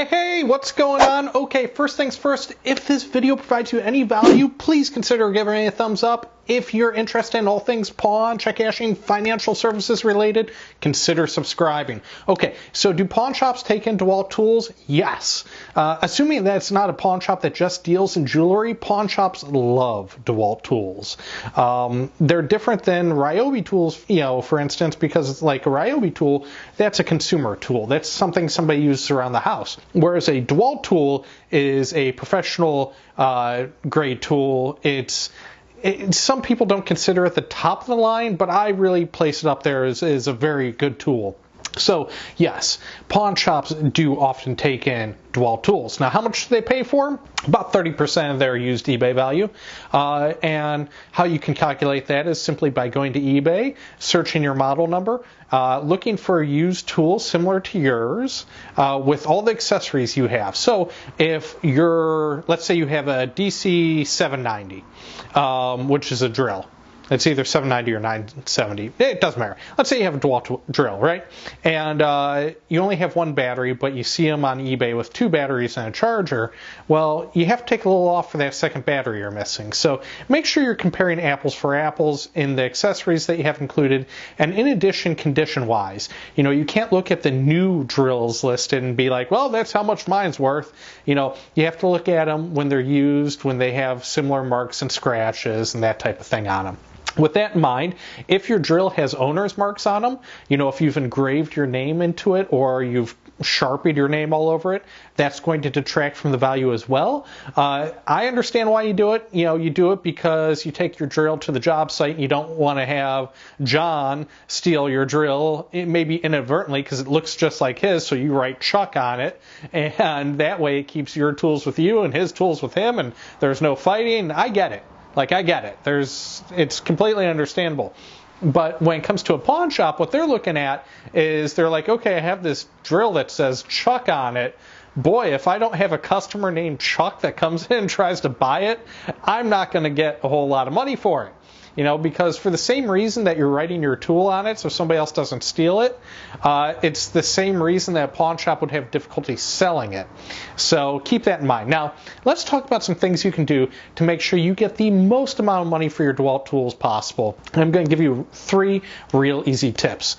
Hey, what's going on? Okay, first things first, if this video provides you any value, please consider giving it a thumbs up. If you're interested in all things pawn, check cashing, financial services related, consider subscribing. Okay, so do pawn shops take in Dewalt tools? Yes. Assuming that it's not a pawn shop that just deals in jewelry, pawn shops love Dewalt tools. They're different than Ryobi tools, for instance, because it's like a Ryobi tool, that's a consumer tool. That's something somebody uses around the house. Whereas a Dewalt tool is a professional grade tool. Some people don't consider it the top of the line, but I really place it up there as a very good tool. So yes, pawn shops do often take in Dewalt tools. Now, how much do they pay for them? About 30% of their used eBay value. And how you can calculate that is simply by going to eBay, searching your model number, looking for a used tool similar to yours with all the accessories you have. So if let's say you have a DC 790, which is a drill. It's either 790 or 970. It doesn't matter. Let's say you have a Dewalt drill, right? And you only have one battery, but you see them on eBay with two batteries and a charger. Well, you have to take a little off for that second battery you're missing. So make sure you're comparing apples for apples in the accessories that you have included. And in addition, condition-wise, you can't look at the new drills listed and be like, well, that's how much mine's worth. You have to look at them when they're used, when they have similar marks and scratches and that type of thing on them. With that in mind, if your drill has owner's marks on them, if you've engraved your name into it or you've Sharpied your name all over it, that's going to detract from the value as well. I understand why you do it. You do it because you take your drill to the job site and you don't want to have John steal your drill, maybe inadvertently because it looks just like his, so you write Chuck on it, and that way it keeps your tools with you and his tools with him, and there's no fighting. I get it. I get it. It's completely understandable. But when it comes to a pawn shop, what they're looking at is they're like, okay, I have this drill that says Chuck on it. Boy, if I don't have a customer named Chuck that comes in and tries to buy it, I'm not going to get a whole lot of money for it. Because for the same reason that you're writing your tool on it so somebody else doesn't steal it, it's the same reason that a pawn shop would have difficulty selling it. So keep that in mind. Now, let's talk about some things you can do to make sure you get the most amount of money for your Dewalt tools possible. And I'm going to give you 3 real easy tips.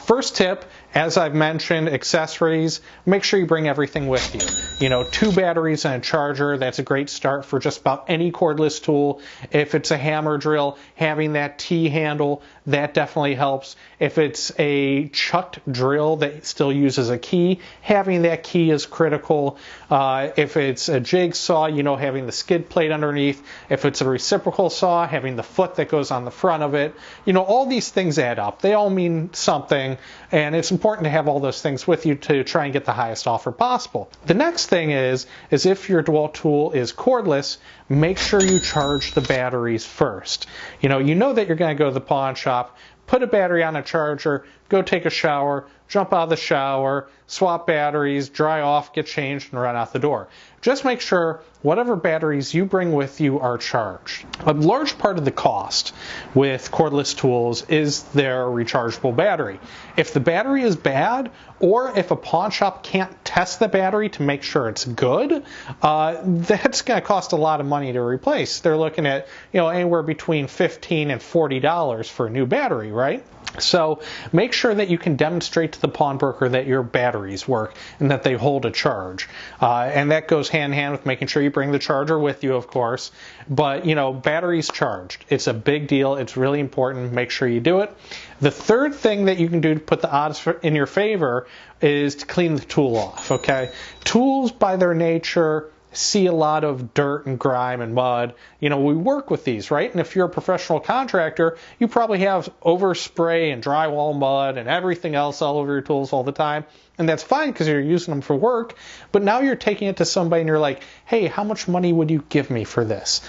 First tip, as I've mentioned, accessories, make sure you bring everything with you. 2 batteries and a charger, that's a great start for just about any cordless tool. If it's a hammer drill, having that T-handle, that definitely helps. If it's a chucked drill that still uses a key, having that key is critical. If it's a jigsaw, having the skid plate underneath. If it's a reciprocal saw, having the foot that goes on the front of it. All these things add up. They all mean something, and it's important to have all those things with you to try and get the highest offer possible. The next thing is if your Dewalt tool is cordless, make sure you charge the batteries first. You know that you're going to go to the pawn shop, put a battery on a charger, go take a shower, jump out of the shower, swap batteries, dry off, get changed, and run out the door. Just make sure whatever batteries you bring with you are charged. A large part of the cost with cordless tools is their rechargeable battery. If the battery is bad, or if a pawn shop can't test the battery to make sure it's good, that's going to cost a lot of money to replace. They're looking at anywhere between $15 and $40 for a new battery, right? So make sure that you can demonstrate to the pawnbroker that your batteries work and that they hold a charge. And that goes hand in hand with making sure you bring the charger with you, of course. But, batteries charged. It's a big deal. It's really important. Make sure you do it. The third thing that you can do to put the odds in your favor is to clean the tool off, okay? Tools, by their nature, see a lot of dirt and grime and mud. We work with these, right? And if you're a professional contractor, you probably have overspray and drywall mud and everything else all over your tools all the time. And that's fine because you're using them for work. But now you're taking it to somebody and you're like, hey, how much money would you give me for this?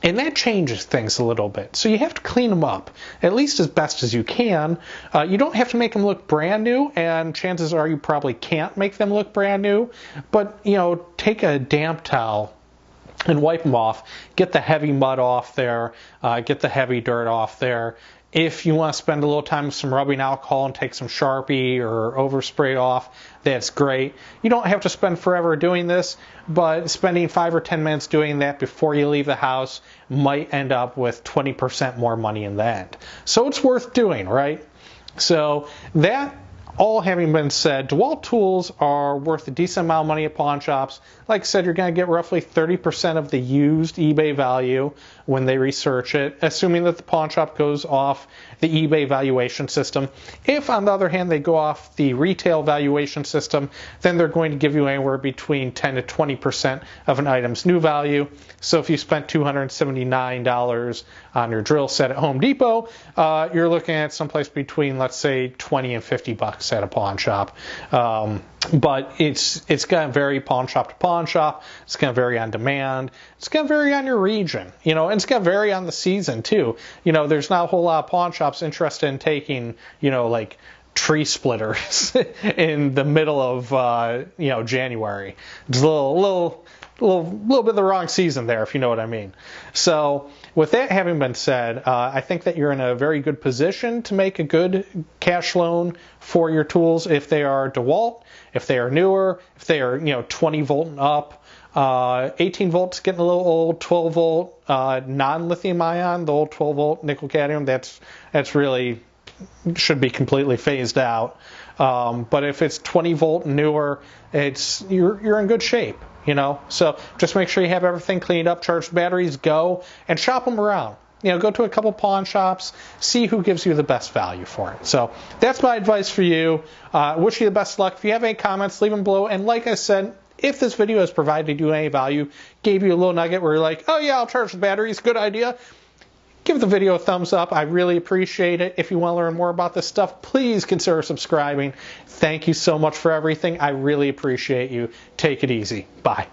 And that changes things a little bit. So you have to clean them up, at least as best as you can. You don't have to make them look brand new, and chances are you probably can't make them look brand new. But, take a damp towel and wipe them off. Get the heavy mud off there. Get the heavy dirt off there. If you want to spend a little time with some rubbing alcohol and take some Sharpie or overspray off, that's great. You don't have to spend forever doing this, but spending 5 or 10 minutes doing that before you leave the house might end up with 20% more money in the end. So it's worth doing, right? So that all having been said, Dewalt tools are worth a decent amount of money at pawn shops. Like I said, you're going to get roughly 30% of the used eBay value when they research it, assuming that the pawn shop goes off the eBay valuation system. If, on the other hand, they go off the retail valuation system, then they're going to give you anywhere between 10 to 20% of an item's new value. So if you spent $279 on your drill set at Home Depot, you're looking at someplace between, let's say, 20 and 50 bucks at a pawn shop. But it's going to vary pawn shop to pawn shop. It's going to vary on demand. It's going to vary on your region, and it's going to vary on the season too. There's not a whole lot of pawn shops interested in taking, like tree splitters in the middle of, January. It's a little bit of the wrong season there, if you know what I mean. So with that having been said, I think that you're in a very good position to make a good cash loan for your tools if they are DeWalt, if they are newer, if they are 20 volt and up. 18 volts getting a little old. 12 volt non-lithium ion, the old 12 volt nickel cadmium, that's really should be completely phased out. But if it's 20 volt and newer, you're in good shape. So just make sure you have everything cleaned up, charged batteries, go and shop them around. Go to a couple pawn shops, see who gives you the best value for it. So that's my advice for you. Wish you the best luck. If you have any comments, leave them below. And like I said, if this video has provided you any value, gave you a little nugget where you're like, oh yeah, I'll charge the batteries, good idea, give the video a thumbs up. I really appreciate it. If you want to learn more about this stuff, please consider subscribing. Thank you so much for everything. I really appreciate you. Take it easy. Bye.